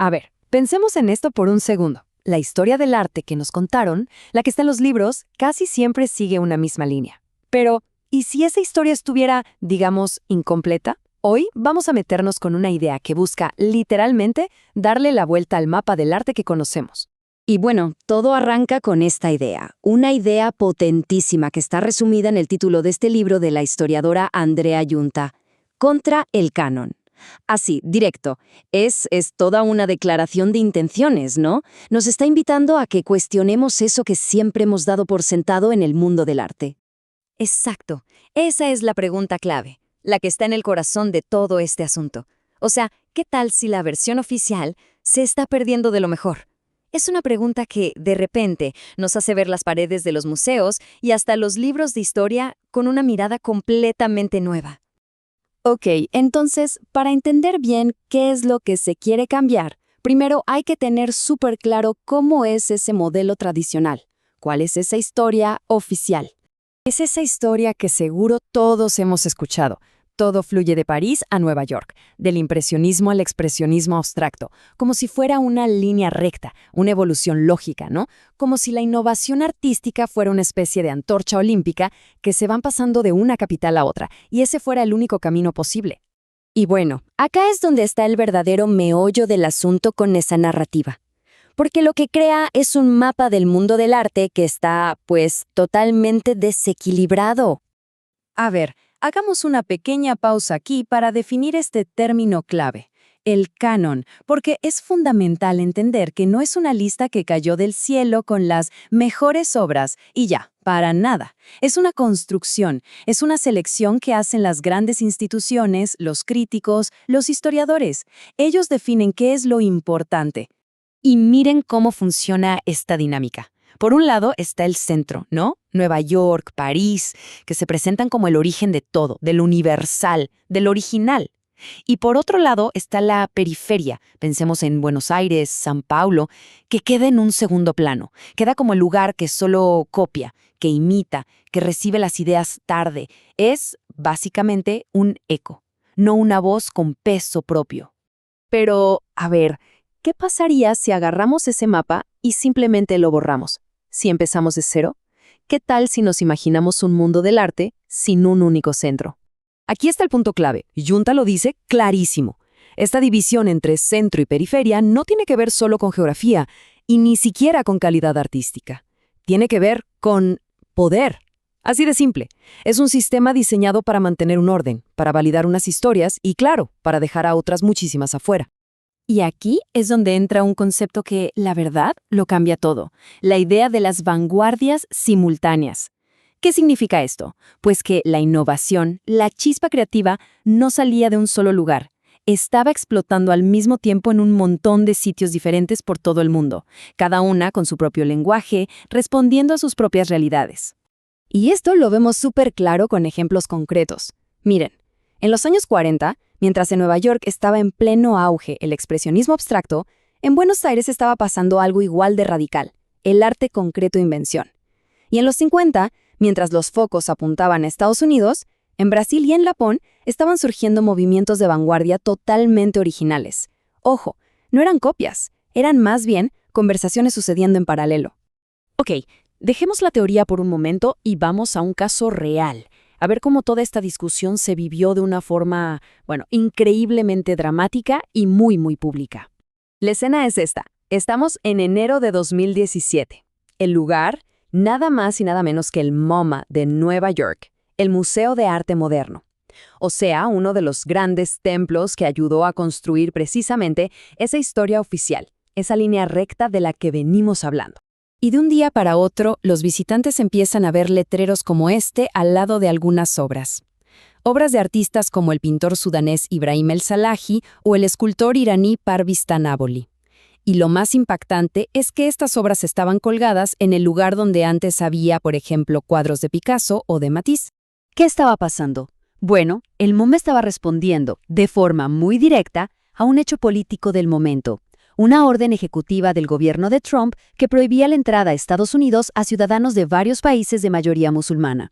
A ver, pensemos en esto por un segundo. La historia del arte que nos contaron, la que está en los libros, casi siempre sigue una misma línea. Pero, ¿y si esa historia estuviera, digamos, incompleta? Hoy vamos a meternos con una idea que busca, literalmente, darle la vuelta al mapa del arte que conocemos. Y bueno, todo arranca con esta idea, una idea potentísima que está resumida en el título de este libro de la historiadora Andrea Yunta, Contra el canon. Así, directo, es toda una declaración de intenciones, ¿no? Nos está invitando a que cuestionemos eso que siempre hemos dado por sentado en el mundo del arte. Exacto, esa es la pregunta clave, la que está en el corazón de todo este asunto. O sea, ¿qué tal si la versión oficial se está perdiendo de lo mejor? Es una pregunta que, de repente, nos hace ver las paredes de los museos y hasta los libros de historia con una mirada completamente nueva. Ok, entonces, para entender bien qué es lo que se quiere cambiar, primero hay que tener súper claro cómo es ese modelo tradicional, cuál es esa historia oficial. Es esa historia que seguro todos hemos escuchado. Todo fluye de París a Nueva York, del impresionismo al expresionismo abstracto, como si fuera una línea recta, una evolución lógica, ¿no? Como si la innovación artística fuera una especie de antorcha olímpica que se van pasando de una capital a otra, y ese fuera el único camino posible. Y bueno, acá es donde está el verdadero meollo del asunto con esa narrativa. Porque lo que crea es un mapa del mundo del arte que está, pues, totalmente desequilibrado. A ver, hagamos una pequeña pausa aquí para definir este término clave, el canon, porque es fundamental entender que no es una lista que cayó del cielo con las mejores obras y ya, para nada. Es una construcción, es una selección que hacen las grandes instituciones, los críticos, los historiadores. Ellos definen qué es lo importante. Y miren cómo funciona esta dinámica. Por un lado está el centro, ¿no? Nueva York, París, que se presentan como el origen de todo, del universal, del original. Y por otro lado está la periferia, pensemos en Buenos Aires, San Paulo, que queda en un segundo plano, queda como el lugar que solo copia, que imita, que recibe las ideas tarde. Es, básicamente, un eco, no una voz con peso propio. Pero, a ver, ¿qué pasaría si agarramos ese mapa y simplemente lo borramos? Si empezamos de cero, ¿qué tal si nos imaginamos un mundo del arte sin un único centro? Aquí está el punto clave. Yunta lo dice clarísimo. Esta división entre centro y periferia no tiene que ver solo con geografía y ni siquiera con calidad artística. Tiene que ver con poder. Así de simple. Es un sistema diseñado para mantener un orden, para validar unas historias y, claro, para dejar a otras muchísimas afuera. Y aquí es donde entra un concepto que, la verdad, lo cambia todo. La idea de las vanguardias simultáneas. ¿Qué significa esto? Pues que la innovación, la chispa creativa, no salía de un solo lugar. Estaba explotando al mismo tiempo en un montón de sitios diferentes por todo el mundo, cada una con su propio lenguaje, respondiendo a sus propias realidades. Y esto lo vemos súper claro con ejemplos concretos. Miren, en los años 40, mientras en Nueva York estaba en pleno auge el expresionismo abstracto, en Buenos Aires estaba pasando algo igual de radical, el arte concreto invención. Y en los 50, mientras los focos apuntaban a Estados Unidos, en Brasil y en Japón estaban surgiendo movimientos de vanguardia totalmente originales. Ojo, no eran copias, eran más bien conversaciones sucediendo en paralelo. Ok, dejemos la teoría por un momento y vamos a un caso real. A ver cómo toda esta discusión se vivió de una forma, increíblemente dramática y muy, muy pública. La escena es esta. Estamos en enero de 2017. El lugar, nada más y nada menos que el MoMA de Nueva York, el Museo de Arte Moderno. O sea, uno de los grandes templos que ayudó a construir precisamente esa historia oficial, esa línea recta de la que venimos hablando. Y de un día para otro, los visitantes empiezan a ver letreros como este al lado de algunas obras. Obras de artistas como el pintor sudanés Ibrahim el-Salahi o el escultor iraní Parviz Tanaboli. Y lo más impactante es que estas obras estaban colgadas en el lugar donde antes había, por ejemplo, cuadros de Picasso o de Matisse. ¿Qué estaba pasando? Bueno, el MoMA estaba respondiendo, de forma muy directa, a un hecho político del momento. Una orden ejecutiva del gobierno de Trump que prohibía la entrada a Estados Unidos a ciudadanos de varios países de mayoría musulmana.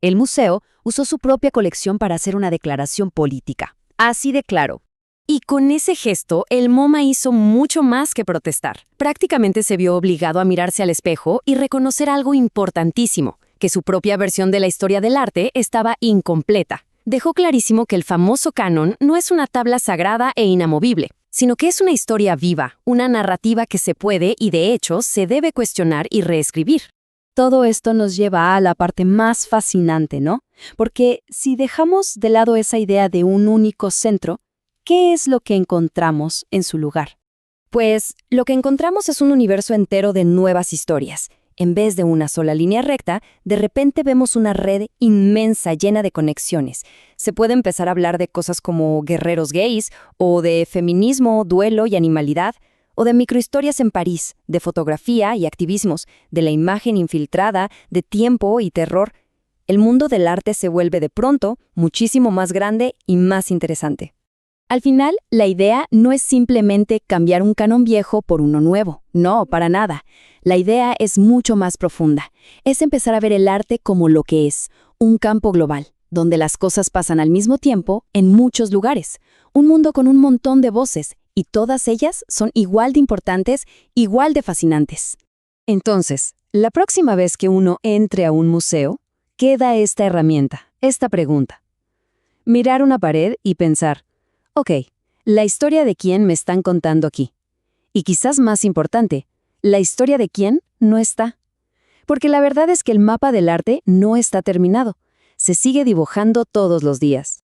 El museo usó su propia colección para hacer una declaración política. Así de claro. Y con ese gesto, el MoMA hizo mucho más que protestar. Prácticamente se vio obligado a mirarse al espejo y reconocer algo importantísimo, que su propia versión de la historia del arte estaba incompleta. Dejó clarísimo que el famoso canon no es una tabla sagrada e inamovible, sino que es una historia viva, una narrativa que se puede y de hecho se debe cuestionar y reescribir. Todo esto nos lleva a la parte más fascinante, ¿no? Porque si dejamos de lado esa idea de un único centro, ¿qué es lo que encontramos en su lugar? Pues lo que encontramos es un universo entero de nuevas historias. En vez de una sola línea recta, de repente vemos una red inmensa llena de conexiones. Se puede empezar a hablar de cosas como guerreros gays, o de feminismo, duelo y animalidad, o de microhistorias en París, de fotografía y activismos, de la imagen infiltrada, de tiempo y terror. El mundo del arte se vuelve de pronto muchísimo más grande y más interesante. Al final, la idea no es simplemente cambiar un canon viejo por uno nuevo. No, para nada. La idea es mucho más profunda. Es empezar a ver el arte como lo que es, un campo global, donde las cosas pasan al mismo tiempo en muchos lugares. Un mundo con un montón de voces, y todas ellas son igual de importantes, igual de fascinantes. Entonces, la próxima vez que uno entre a un museo, queda esta herramienta, esta pregunta. Mirar una pared y pensar, ok, ¿la historia de quién me están contando aquí? Y quizás más importante, ¿la historia de quién no está? Porque la verdad es que el mapa del arte no está terminado. Se sigue dibujando todos los días.